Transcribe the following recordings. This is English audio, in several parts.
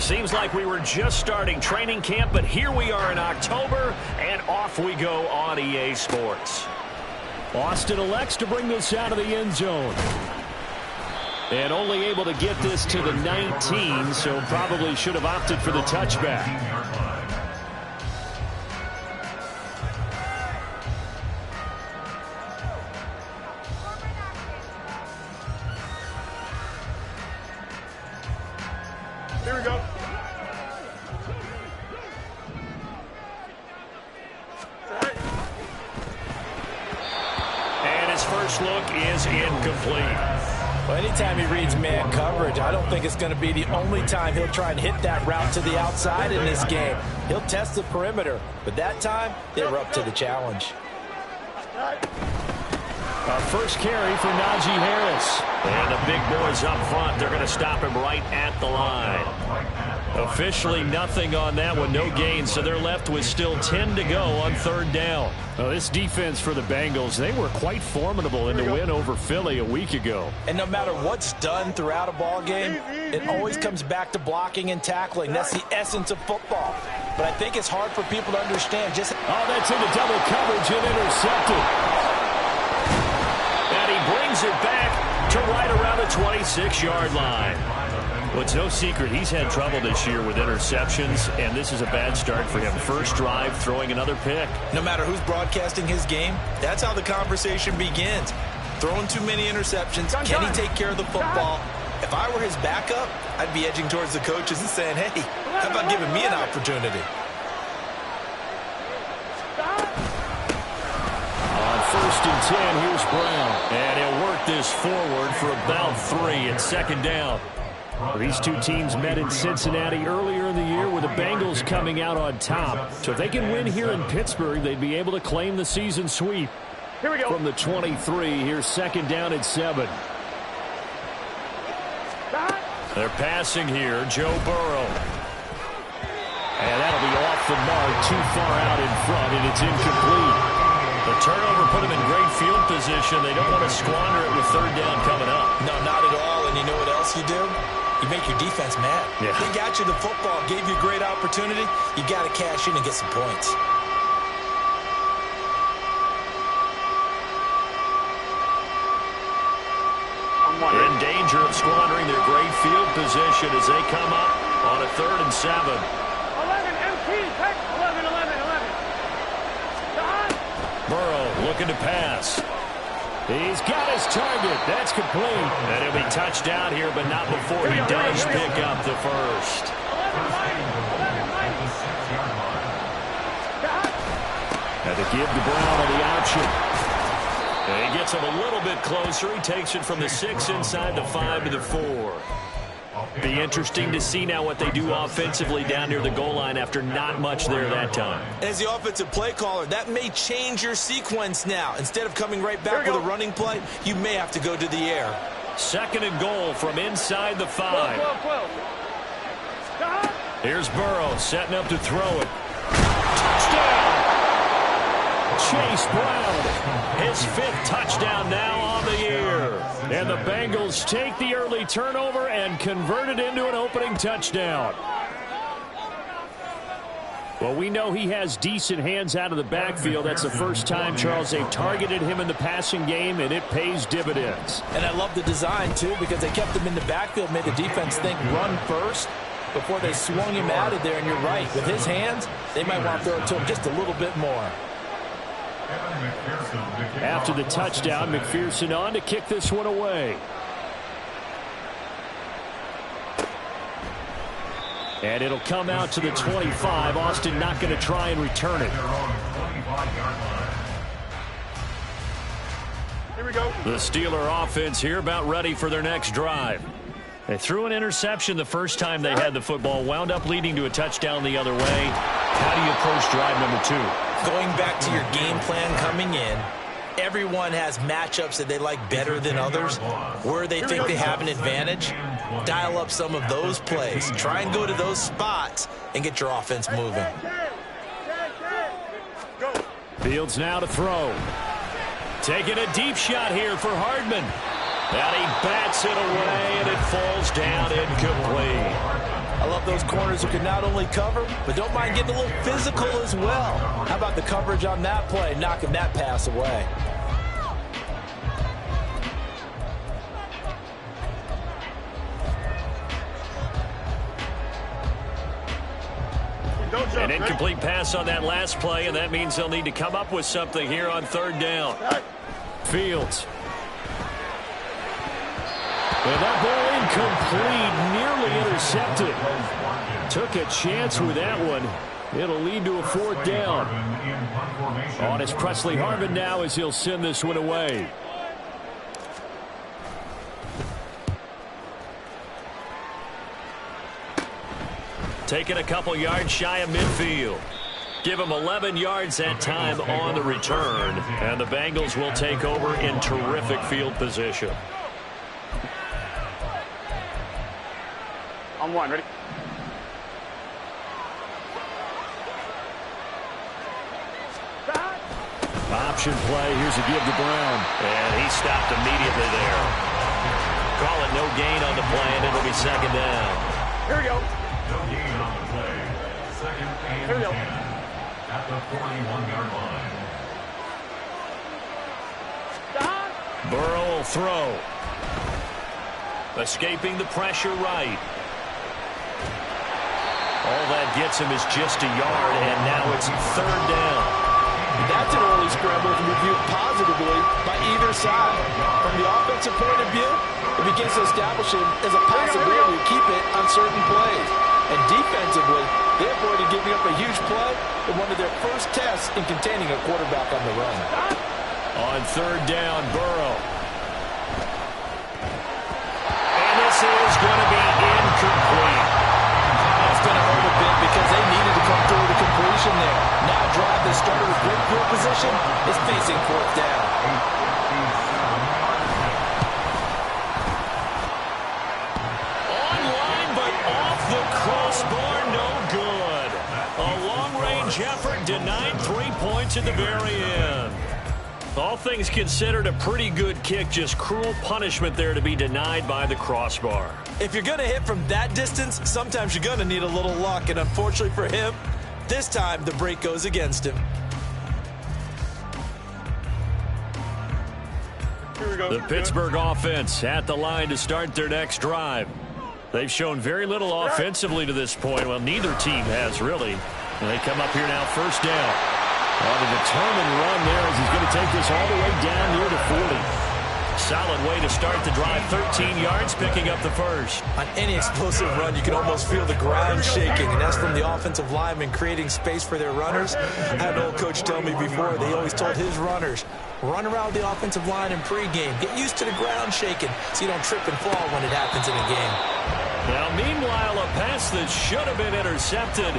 Seems like we were just starting training camp, but here we are in October, and off we go on EA Sports. Austin elects to bring this out of the end zone. And only able to get this to the 19, so probably should have opted for the touchback. Here we go. And his first look is incomplete. Well, anytime he reads man coverage, I don't think it's going to be the only time he'll try and hit that route to the outside in this game. He'll test the perimeter, but that time, they were up to the challenge. Our first carry for Najee Harris. And the big boys up front, they're going to stop him right at the line. Officially nothing on that one, no gain, so they're left with still 10 to go on third down. Well, this defense for the Bengals, they were quite formidable in the win over Philly a week ago. And no matter what's done throughout a ball game, it always comes back to blocking and tackling. That's the essence of football. But I think it's hard for people to understand just... Oh, that's into double coverage and intercepted. And he brings it back to right around the 26-yard line. Well, it's no secret he's had trouble this year with interceptions, and this is a bad start for him. First drive, throwing another pick. No matter who's broadcasting his game, that's how the conversation begins. Throwing too many interceptions, can he take care of the football? If I were his backup, I'd be edging towards the coaches and saying, hey, how about giving me an opportunity? On 1st and 10, here's Brown. And he'll work this forward for about 3 and second down. These two teams met in Cincinnati earlier in the year with the Bengals coming out on top. So if they can win here in Pittsburgh, they'd be able to claim the season sweep. Here we go. From the 23, here's 2nd down and 7. They're passing here, Joe Burrow. And that'll be off the mark, too far out in front, and it's incomplete. The turnover put them in great field position. They don't want to squander it with third down coming up. No, not at all. And you know what else you do? You make your defense mad. Yeah. They got you the football, gave you a great opportunity. You got to cash in and get some points. In danger of squandering their great field position as they come up on a 3rd and 7. 11, MT, 11, 11, 11. Burrow looking to pass. He's got his target. That's complete. And he'll be touched down here, but not before he does pick up the first. Had to give to Brown on the option. And he gets him a little bit closer. He takes it from the 6 inside the 5 to the 4. Be interesting to see now what they do offensively down near the goal line after not much there that time. As the offensive play caller, that may change your sequence now. Instead of coming right back with a running play, you may have to go to the air. 2nd and goal from inside the 5. Here's Burrow setting up to throw it. Touchdown! Chase Brown. His 5th touchdown now on the year. And the Bengals take the early turnover and convert it into an opening touchdown. Well, we know he has decent hands out of the backfield. That's the first time, Charles, they've targeted him in the passing game, and it pays dividends. And I love the design, too, because they kept him in the backfield, made the defense think run first before they swung him out of there. And you're right, with his hands, they might want to throw it to him just a little bit more. After the touchdown, McPherson on to kick this one away. And it'll come out to the 25. Austin not going to try and return it. Here we go. The Steeler offense here about ready for their next drive. They threw an interception the first time they had the football, wound up leading to a touchdown the other way. How do you approach drive number 2? Going back to your game plan coming in, everyone has matchups that they like better than others. Where they think they have an advantage, dial up some of those plays. Try and go to those spots and get your offense moving. Fields now to throw. Taking a deep shot here for Hardman. And he bats it away, and it falls down incomplete. I love those corners who can not only cover, but don't mind getting a little physical as well. How about the coverage on that play, knocking that pass away? An incomplete pass on that last play, and that means they'll need to come up with something here on third down. Fields. And that ball incomplete, nearly intercepted. Took a chance with that one. It'll lead to a fourth down. On is Presley Harvin now as he'll send this one away. Taking a couple yards shy of midfield. Give him 11 yards that time on the return. And the Bengals will take over in terrific field position. On one, ready? Option play. Here's a give to Brown. And he stopped immediately there. Call it no gain on the play, and it'll be second down. Here we go. No gain on the play. Second and 10 at the 41-yard line. Burrow will throw. Escaping the pressure right. All that gets him is just a yard, and now it's third down. That's an early scramble to be viewed positively by either side. From the offensive point of view, it begins to establish him as a possibility to keep it on certain plays. And defensively, they avoided giving up a huge play in one of their first tests in containing a quarterback on the run. On third down, Burrow. And this is going to be incomplete. That's going to hurt a bit because they needed to come through with a completion there. Now a drive that started with great field position is facing fourth down. Online, but off the crossbar, no good. A long-range effort denied 3 points at the very end. All things considered, a pretty good kick, just cruel punishment there to be denied by the crossbar. If you're going to hit from that distance, sometimes you're going to need a little luck, and unfortunately for him, this time the break goes against him. Here we go. The Pittsburgh offense at the line to start their next drive. They've shown very little offensively to this point. Well, neither team has really. And they come up here now, first down. On a determined run there as he's going to take this all the way down near the 40. Solid way to start the drive. 13 yards, picking up the first. On any explosive run, you can almost feel the ground shaking, and that's from the offensive linemen creating space for their runners. I had an old coach tell me before, they always told his runners, run around the offensive line in pregame. Get used to the ground shaking so you don't trip and fall when it happens in a game. Now, meanwhile, a pass that should have been intercepted,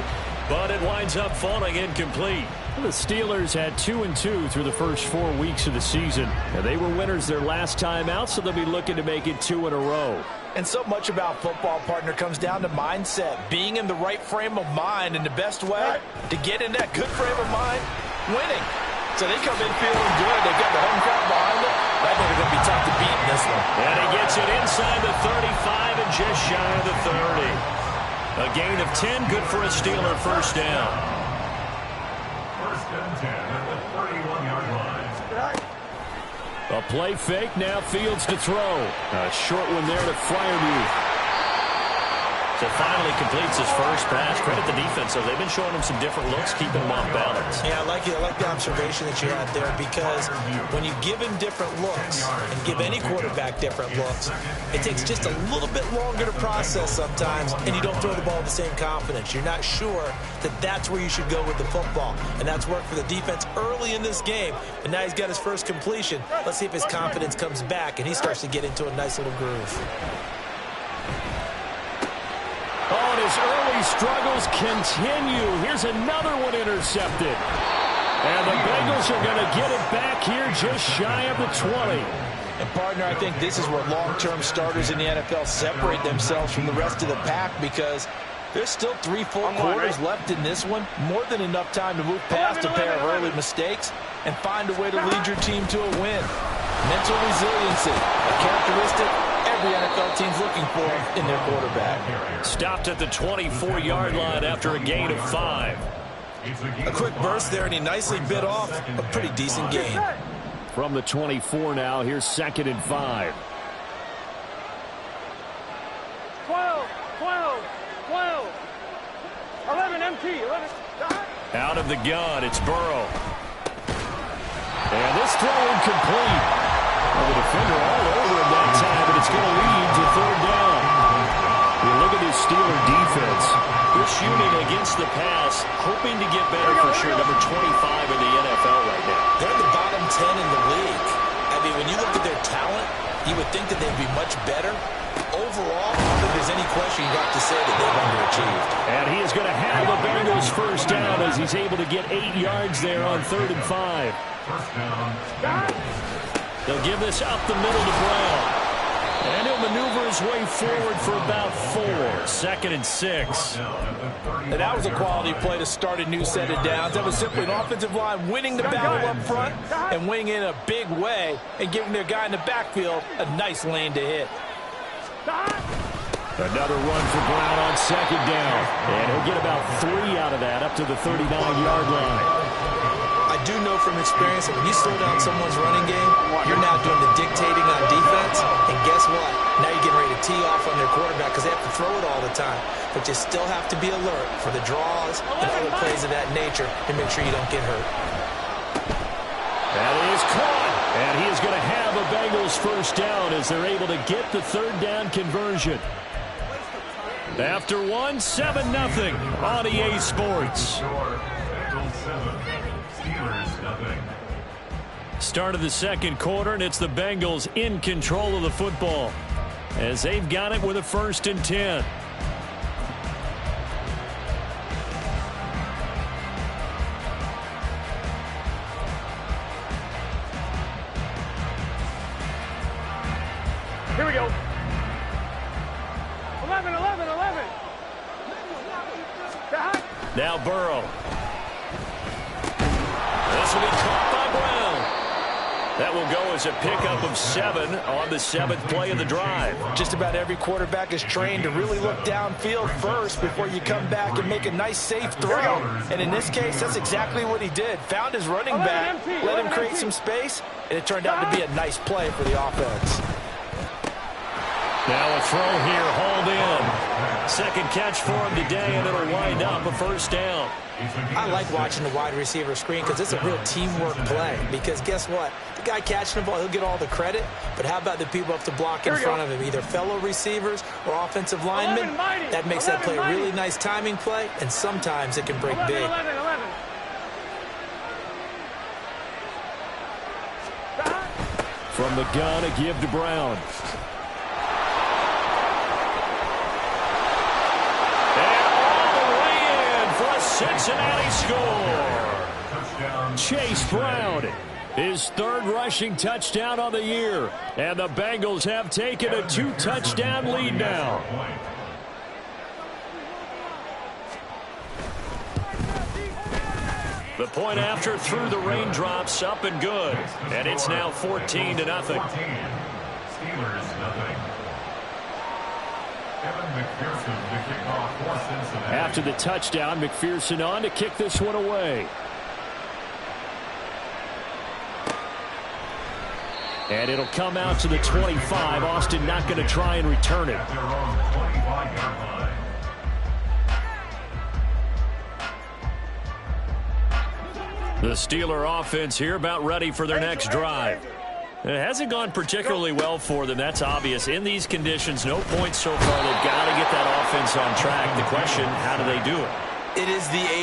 but it winds up falling incomplete. The Steelers had 2-2 through the first 4 weeks of the season. And they were winners their last time out, so they'll be looking to make it 2 in a row. And so much about football, partner, comes down to mindset. Being in the right frame of mind, and the best way to get in that good frame of mind, winning. So they come in feeling good. They've got the home crowd behind them. I think they're going to be tough to beat in this one. And he gets it inside the 35 and just shy of the 30. A gain of 10, good for a Steeler first down. First and 10 at the 31-yard line. A play fake, now Fields to throw. A short one there to Freiermuth. So finally completes his first pass. Credit the defense, though. They've been showing him some different looks, keeping him off balance. Yeah, I like the observation that you had there, because when you give him different looks and give any quarterback different looks, it takes just a little bit longer to process sometimes, and you don't throw the ball with the same confidence. You're not sure that that's where you should go with the football, and that's worked for the defense early in this game, and now he's got his first completion. Let's see if his confidence comes back, and he starts to get into a nice little groove. Oh, and his early struggles continue. Here's another one intercepted. And the Bengals are going to get it back here just shy of the 20. And, partner, I think this is where long-term starters in the NFL separate themselves from the rest of the pack, because there's still 3 full quarters left in this one. More than enough time to move past a pair of early mistakes and find a way to lead your team to a win. Mental resiliency, a characteristic every NFL team's looking for in their quarterback. Stopped at the 24-yard line after a gain of 5. A quick burst there, and he nicely bit off a pretty decent gain. From the 24 now, here's 2nd and 5. 12, 11 MT, 11. Out of the gun, it's Burrow. And this throw incomplete. Well, the defender all over him that time, but it's going to lead to 3rd down. You look at this Steeler defense. They're shooting against the pass, hoping to get better for sure. Number 25 in the NFL right now. They're the bottom 10 in the league. I mean, when you look at their talent, you would think that they'd be much better. Overall, I don't think there's any question you have to say that they've underachieved. And he is going to have the Bengals 1st down as he's able to get 8 yards there on 3rd and 5. They'll give this up the middle to Brown. And he'll maneuver his way forward for about 4. 2nd and 6. And that was a quality play to start a new set of downs. That was simply an offensive line winning the battle up front and winning in a big way and giving their guy in the backfield a nice lane to hit. Another run for Brown on 2nd down. And he'll get about 3 out of that up to the 39-yard line. I do know from experience that when you slow down someone's running game, you're now doing the dictating on defense. And guess what? Now you're getting ready to tee off on their quarterback because they have to throw it all the time. But you still have to be alert for the draws and other plays of that nature to make sure you don't get hurt. That is caught. And he is going to have a Bengals 1st down as they're able to get the 3rd down conversion. After 1, 7-0 on EA Sports. Start of the 2nd quarter, and it's the Bengals in control of the football as they've got it with a 1st and 10. Here we go. 11. Now Burrow. This will be caught by Brown. That will go as a pickup of 7 on the 7th play of the drive. Just about every quarterback is trained to really look downfield first before you come back and make a nice, safe throw. And in this case, that's exactly what he did. Found his running back, let him create some space, and it turned out to be a nice play for the offense. Now a throw here, hauled in. 2nd catch for him today, and it'll wind up a 1st down. I like watching the wide receiver screen because it's a real teamwork play. Because guess what? The guy catching the ball, he'll get all the credit. But how about the people up to block in front of him, either fellow receivers or offensive linemen? That makes that play a really nice timing play, and sometimes it can break big. 11. From the gun, a give to Brown. Cincinnati score. Chase Brown, his 3rd rushing touchdown on the year. And the Bengals have taken a 2-touchdown lead now. The point after through the raindrops, up and good. And it's now 14-0. Steelers, nothing. McPherson to kick off for Cincinnati. After the touchdown, McPherson on to kick this one away. And it'll come out to the 25. Austin not going to try and return it. Their own 25-yard line. The Steeler offense here about ready for their next drive. It hasn't gone particularly well for them. That's obvious. In these conditions, no points so far. They've got to get that offense on track. The question, how do they do it? It is the age